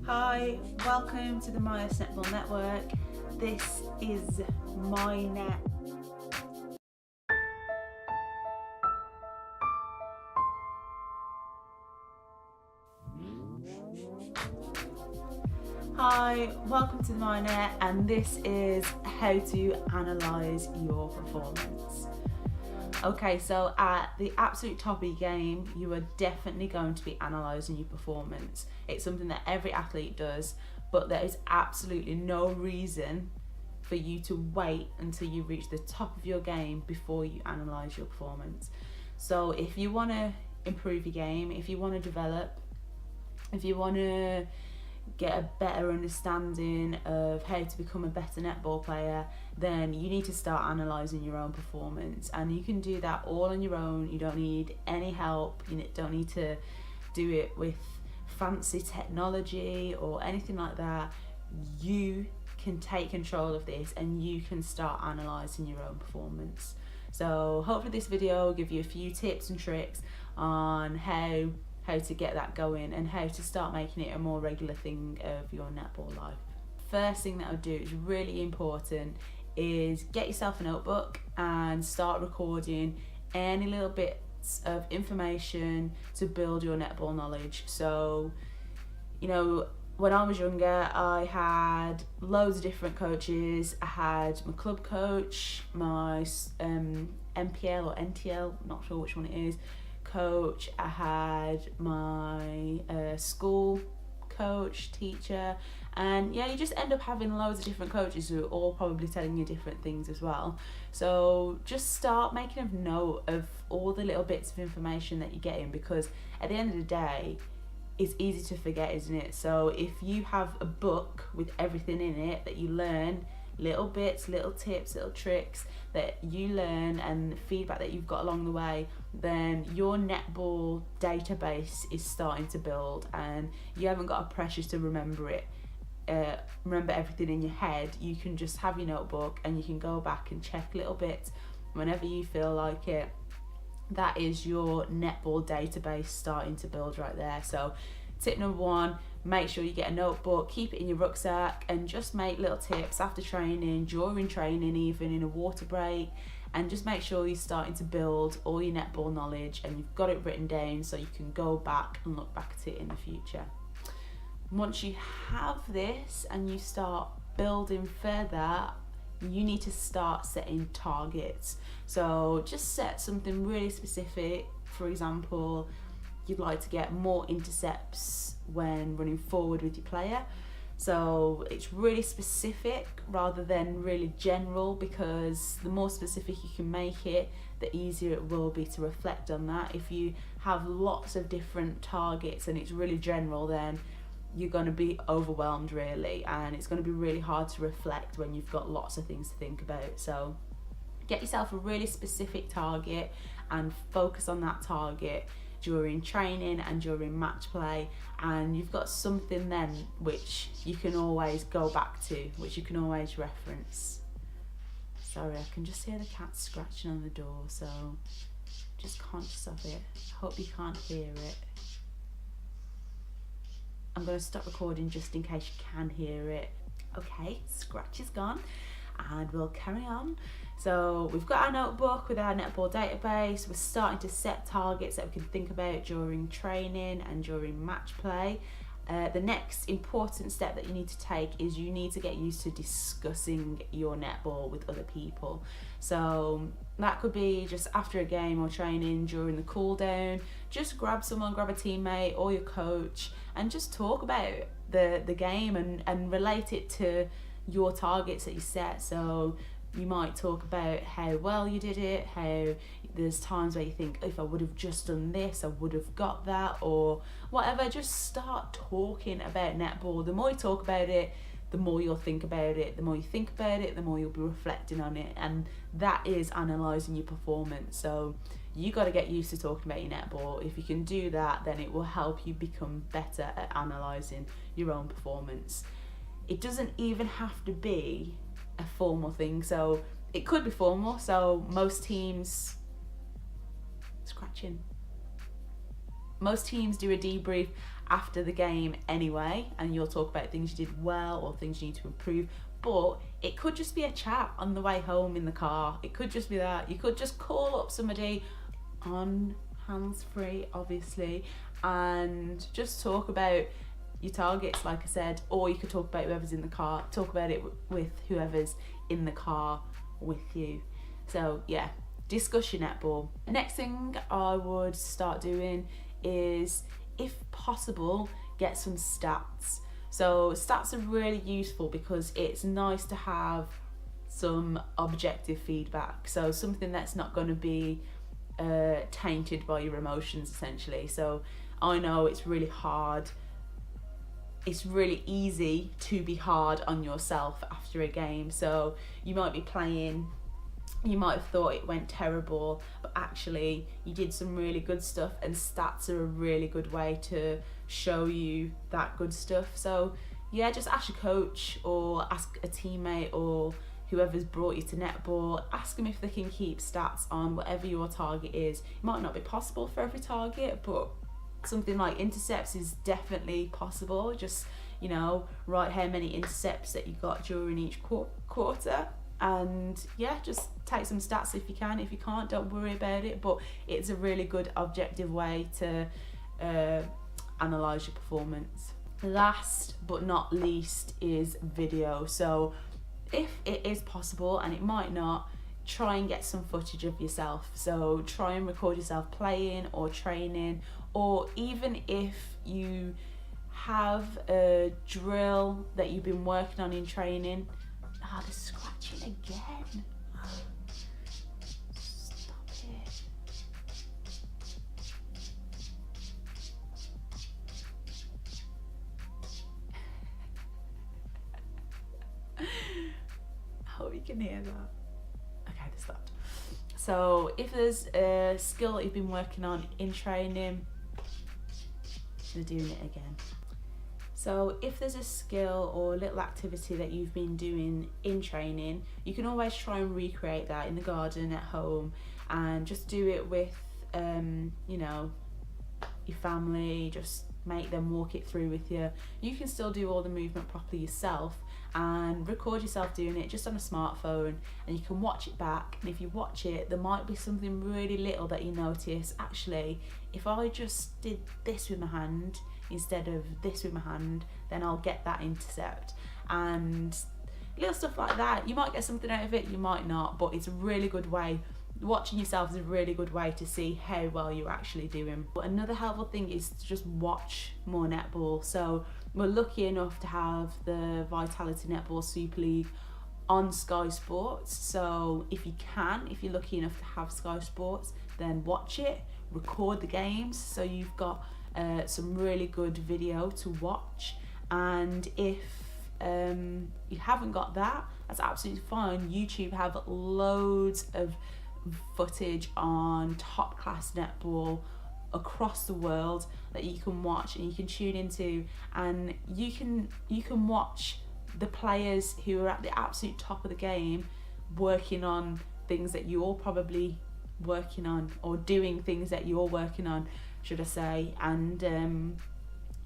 Hi, welcome to the Maias Netball Network. This is MAINET. Hi, welcome to the MIZUNO, and this is how to analyse your performance. Okay, so at the absolute top of your game, you are definitely going to be analysing your performance. It's something that every athlete does, but there is absolutely no reason for you to wait until you reach the top of your game before you analyse your performance. So if you want to improve your game, if you want to develop, if you want to get a better understanding of how to become a better netball player, then you need to start analysing your own performance, and you can do that all on your own. You don't need any help. You don't need to do it with fancy technology or anything like that. You can take control of this and you can start analysing your own performance. So hopefully this video will give you a few tips and tricks on how to get that going and how to start making it a more regular thing of your netball life. First thing that I would do is really important is get yourself a notebook and start recording any little bits of information to build your netball knowledge. So, you know, when I was younger, I had loads of different coaches. I had my club coach, my MPL or NTL, not sure which one it is, coach. I had my school coach, teacher, and yeah, you just end up having loads of different coaches who are all probably telling you different things as well. So just start making a note of all the little bits of information that you're getting, because at the end of the day, it's easy to forget, isn't it? So if you have a book with everything in it that you learn, little bits, little tips, little tricks that you learn and feedback that you've got along the way, then your netball database is starting to build, and you haven't got a pressure to remember it. Remember everything in your head. You can just have your notebook and you can go back and check little bits whenever you feel like it. That is your netball database starting to build right there. So tip number one, make sure you get a notebook, keep it in your rucksack, and just make little tips after training, during training, even in a water break, and just make sure you're starting to build all your netball knowledge and you've got it written down so you can go back and look back at it in the future. Once you have this and you start building further, you need to start setting targets. So just set something really specific. For example, you'd like to get more intercepts when running forward with your player. So it's really specific rather than really general, because the more specific you can make it, the easier it will be to reflect on that. If you have lots of different targets and it's really general, then you're going to be overwhelmed really, and it's going to be really hard to reflect when you've got lots of things to think about. So get yourself a really specific target and focus on that target during training and during match play, and you've got something then which you can always go back to, which you can always reference. Sorry, I can just hear the cat scratching on the door, so just conscious of it. Hope you can't hear it. I'm going to stop recording just in case you can hear it. Okay, scratch is gone, and we'll carry on. So we've got our notebook with our netball database. We're starting to set targets that we can think about during training and during match play. The next important step that you need to take is you need to get used to discussing your netball with other people. So that could be just after a game or training, during the cool down. Just grab someone, grab a teammate or your coach, and just talk about the game and relate it to your targets that you set. So you might talk about how well you did it, how there's times where you think, if I would have just done this, I would have got that, or whatever. Just start talking about netball. The more you talk about it, the more you'll think about it. The more you think about it, the more you'll be reflecting on it, and that is analysing your performance. So you got to get used to talking about your netball. If you can do that, then it will help you become better at analysing your own performance. It doesn't even have to be a formal thing, so it could be formal. So most teams do a debrief after the game anyway, and you'll talk about things you did well or things you need to improve. But it could just be a chat on the way home in the car. It could just be that. You could just call up somebody on hands-free, obviously, and just talk about your targets, like I said, or you could talk about whoever's in the car, talk about it with whoever's in the car with you. So yeah, discuss your netball. Next thing I would start doing is, if possible, get some stats. So stats are really useful because it's nice to have some objective feedback, so something that's not going to be tainted by your emotions, essentially. So I know it's really hard, it's really easy to be hard on yourself after a game. So you might be playing, you might have thought it went terrible, but actually you did some really good stuff, and stats are a really good way to show you that good stuff. So yeah, just ask your coach or ask a teammate or whoever's brought you to netball, ask them if they can keep stats on whatever your target is. It might not be possible for every target, but something like intercepts is definitely possible. Just, you know, write how many intercepts that you got during each quarter, and yeah, just take some stats if you can. If you can't, don't worry about it, but it's a really good objective way to analyse your performance. Last but not least is video. So if it is possible, and it might not, try and get some footage of yourself. So try and record yourself playing or training, or even if you have a drill that you've been working on in training. Ah, they're scratching again. Stop it. I hope you can hear that. Okay, they stopped. So if there's a skill that you've been working on in training, they're doing it again. So if there's a skill or a little activity that you've been doing in training, you can always try and recreate that in the garden, at home, and just do it with, you know, your family. Just make them walk it through with you. You can still do all the movement properly yourself and record yourself doing it just on a smartphone, and you can watch it back. And if you watch it, there might be something really little that you notice. Actually, if I just did this with my hand instead of this with my hand, then I'll get that intercept. And little stuff like that. You might get something out of it, you might not, but it's a really good way. Watching yourself is a really good way to see how well you're actually doing. But another helpful thing is to just watch more netball. So we're lucky enough to have the Vitality Netball Super League on Sky Sports. So if you can, if you're lucky enough to have Sky Sports, then watch it, record the games, so you've got some really good video to watch. And if you haven't got that, that's absolutely fine. YouTube have loads of footage on top class netball across the world that you can watch and you can tune into, and you can watch the players who are at the absolute top of the game working on things that you're probably working on, or doing things that you're working on, should I say. And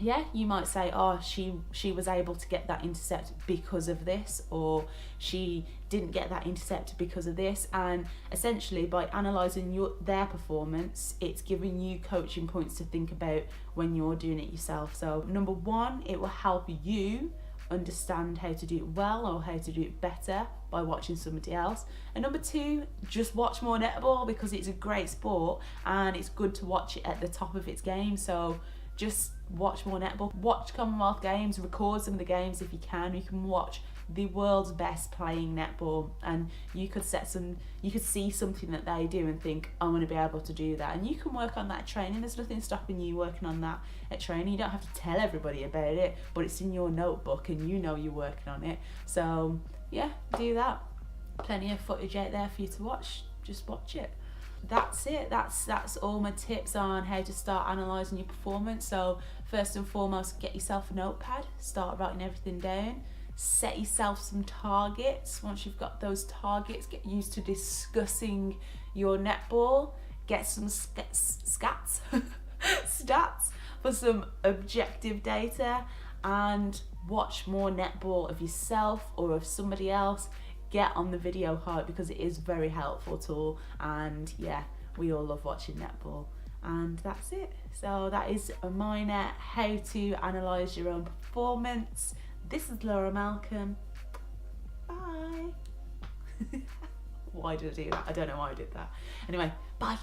yeah, you might say, oh, she was able to get that intercept because of this, or she didn't get that intercept because of this. And essentially, by analysing their performance, it's giving you coaching points to think about when you're doing it yourself. So number one, it will help you understand how to do it well or how to do it better by watching somebody else. And number two, just watch more netball, because it's a great sport and it's good to watch it at the top of its game. So just watch more netball, watch Commonwealth games, record some of the games if you can. You can watch the world's best playing netball, and you could see something that they do and think, I'm going to be able to do that. And you can work on that at training. There's nothing stopping you working on that at training. You don't have to tell everybody about it, but it's in your notebook and you know you're working on it. So yeah, do that. Plenty of footage out there for you to watch. Just watch it. That's it. That's all my tips on how to start analysing your performance. So first and foremost, get yourself a notepad, start writing everything down, set yourself some targets. Once you've got those targets, get used to discussing your netball, get some stats for some objective data and watch more netball of yourself or of somebody else. Get on the video hype because it is a very helpful tool, and yeah, we all love watching netball. And that's it. So that is a MINET, how to analyse your own performance. This is Laura Malcolm. Bye. Why did I do that? I don't know why I did that. Anyway, bye.